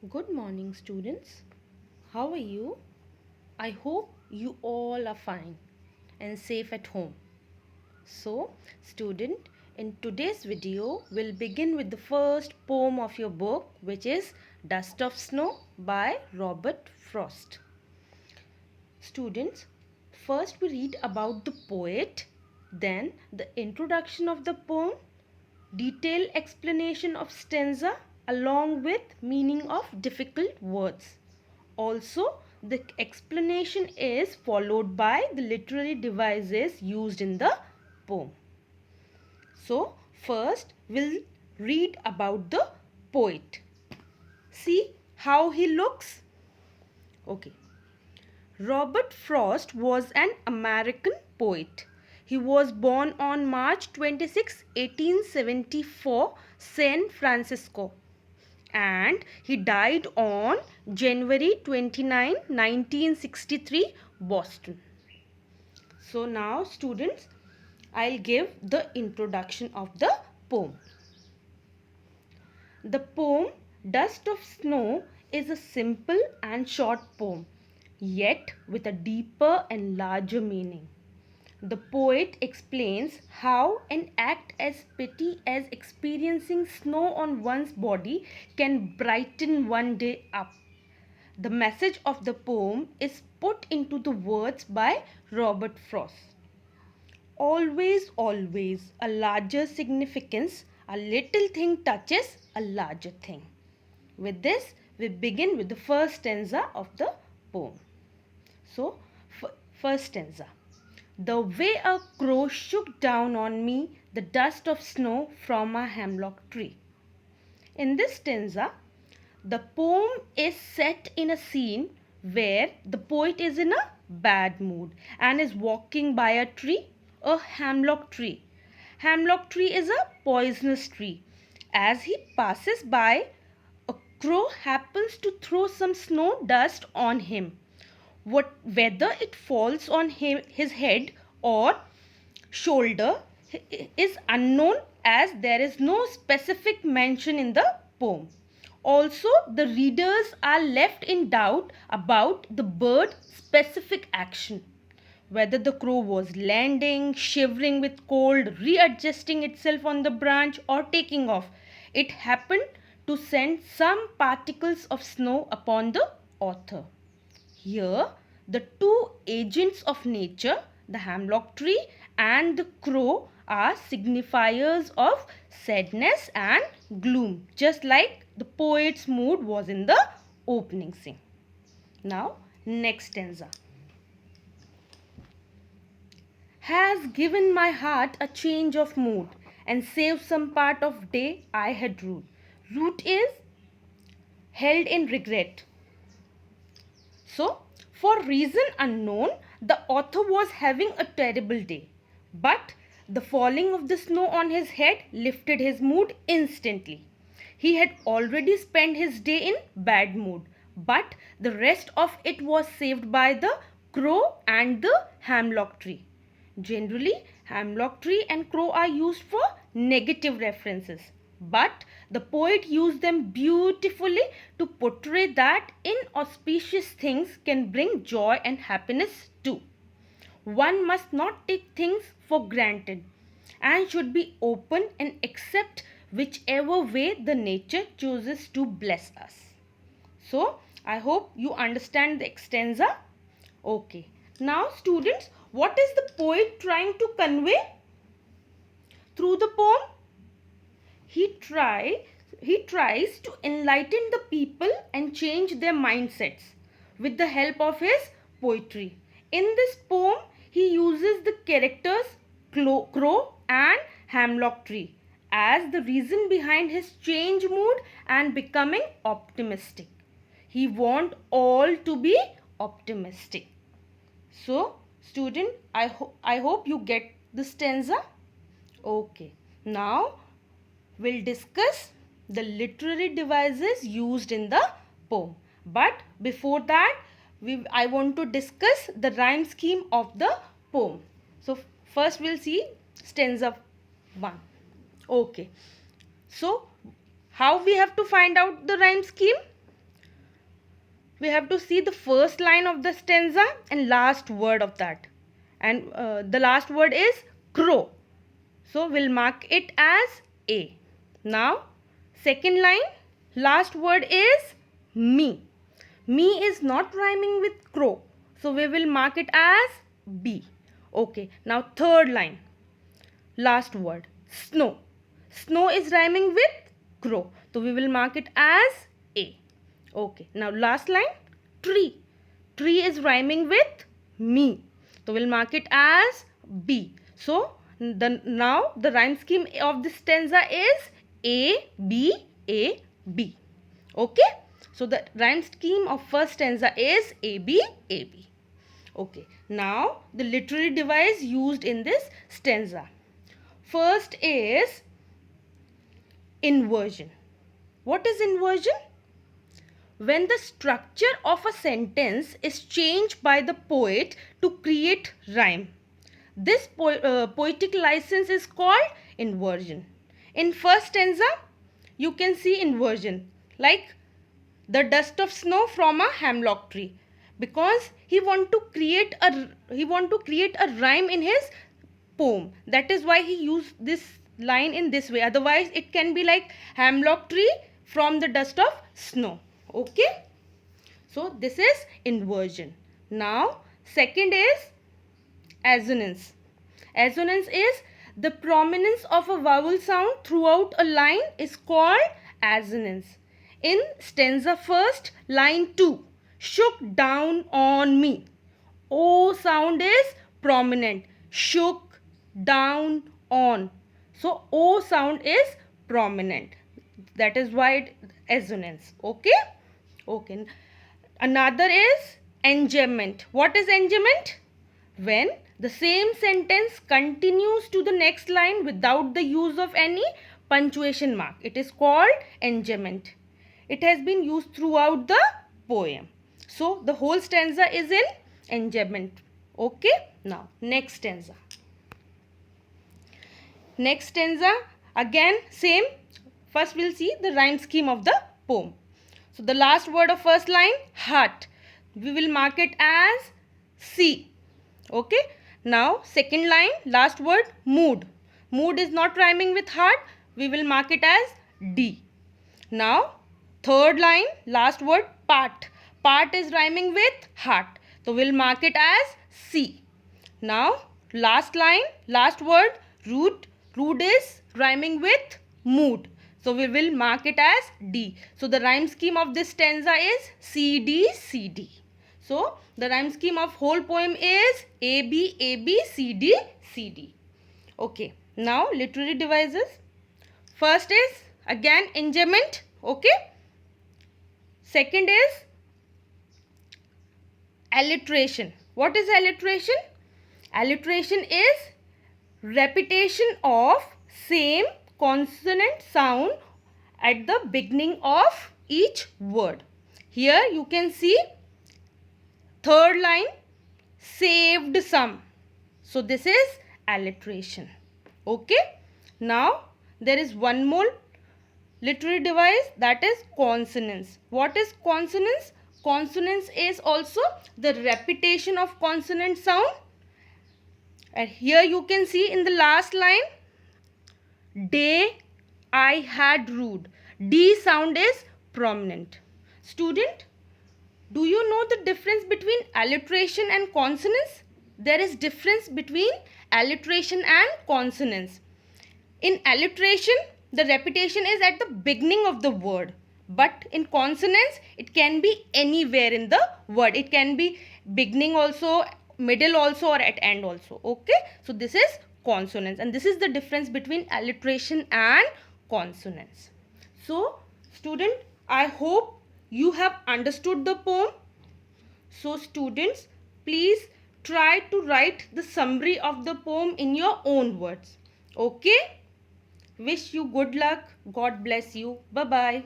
Good morning, students. How are you? I hope you all are fine and safe at home. So, student, in today's video, we'll begin with the first poem of your book, which is Dust of Snow by Robert Frost. Students, first we read about the poet, then the introduction of the poem, detailed explanation of stanza along with meaning of difficult words. Also, the explanation is followed by the literary devices used in the poem. So, first we'll read about the poet. See how he looks. Okay. Robert Frost was an American poet. He was born on March 26, 1874, San Francisco, and he died on January 29, 1963, Boston. So now students, I'll give the introduction of the poem. The poem Dust of Snow is a simple and short poem, yet with a deeper and larger meaning. The poet explains how an act as petty as experiencing snow on one's body can brighten one day up. The message of the poem is put into the words by Robert Frost. Always, always, a larger significance, a little thing touches a larger thing. With this, we begin with the first stanza of the poem. So, first stanza. The way a crow shook down on me the dust of snow from a hemlock tree. In this stanza, the poem is set in a scene where the poet is in a bad mood and is walking by a hemlock tree. Hemlock tree is a poisonous tree. As he passes by, a crow happens to throw some snow dust on him. Whether it falls on his head or shoulder is unknown, as there is no specific mention in the poem. Also, the readers are left in doubt about the bird's specific action. Whether the crow was landing, shivering with cold, readjusting itself on the branch, or taking off, it happened to send some particles of snow upon the author. Here, the two agents of nature, the hemlock tree and the crow, are signifiers of sadness and gloom, just like the poet's mood was in the opening scene. Now, next stanza. Has given my heart a change of mood and saved some part of day I had ruled. Root is held in regret. So, for reason unknown, the author was having a terrible day. But the falling of the snow on his head lifted his mood instantly. He had already spent his day in bad mood, but the rest of it was saved by the crow and the hemlock tree. Generally, hemlock tree and crow are used for negative references, but the poet used them beautifully to portray that inauspicious things can bring joy and happiness too. One must not take things for granted and should be open and accept whichever way the nature chooses to bless us. So, I hope you understand the extensa. Okay. Now, students, what is the poet trying to convey through the poem? He try he tries to enlighten the people and change their mindsets with the help of his poetry. In this poem, he uses the characters crow and hemlock tree as the reason behind his change mood and becoming optimistic. He wants all to be optimistic. So, student, I hope you get the stanza. Okay. Now, we'll discuss the literary devices used in the poem. But before that, I want to discuss the rhyme scheme of the poem. So, first we'll see stanza 1. Okay. So, how we have to find out the rhyme scheme? we have to see the first line of the stanza and last word of that. And the last word is crow. So we'll mark it as A. Now, second line, last word is me. Me is not rhyming with crow. So we will mark it as B. Okay. Now, third line, last word, snow. Snow is rhyming with crow. So we will mark it as A. Okay. Now, last line, tree. Tree is rhyming with me. So we'll mark it as B. So now the rhyme scheme of this stanza is A, B, A, B. Okay. So the rhyme scheme of first stanza is A, B, A, B. Okay. Now the literary device used in this stanza. First is inversion. What is inversion? When the structure of a sentence is changed by the poet to create rhyme. This poetic license is called inversion. In first stanza, you can see inversion, like the dust of snow from a hemlock tree, because he want to create a rhyme in his poem. That is why he used this line in this way. Otherwise, it can be like hemlock tree from the dust of snow. Okay. So this is inversion. Now, second is assonance. Assonance is the prominence of a vowel sound throughout a line is called assonance. In stanza first, line 2, shook down on me. O sound is prominent. Shook down on. So O sound is prominent. That is why it assonance. Okay. Okay. Another is enjambment. What is enjambment? When the same sentence continues to the next line without the use of any punctuation mark. It is called enjambment. It has been used throughout the poem. So the whole stanza is in enjambment. Okay. Now next stanza. Next stanza, again same. First we'll see the rhyme scheme of the poem. So the last word of first line, heart. We will mark it as C. Okay. Now second line, last word, mood. Mood is not rhyming with heart. We will mark it as D. Now third line, last word, part. Part is rhyming with heart. So we'll mark it as C. Now last line, last word, root. Root is rhyming with mood. So we will mark it as D. So the rhyme scheme of this stanza is C, D, C, D. So the rhyme scheme of whole poem is A, B, A, B, C, D, C, D. Okay. Now literary devices. First is again enjambment. Okay. Second is alliteration. What is alliteration? Alliteration is repetition of same consonant sound at the beginning of each word. Here you can see third line, saved some. So this is alliteration. Okay. Now there is one more literary device, that is consonance. What is consonance? Consonance is also the repetition of consonant sound. And here you can see in the last line, day I had rude. D sound is prominent. Student, do you know the difference between alliteration and consonance? There is difference between alliteration and consonance. In alliteration, the repetition is at the beginning of the word. But in consonance, it can be anywhere in the word. It can be beginning also, middle also, or at end also. Okay. So this is consonance, and this is the difference between alliteration and consonance. So student, I hope you have understood the poem. So students, please try to write the summary of the poem in your own words. Okay. Wish you good luck. God bless you. Bye-bye.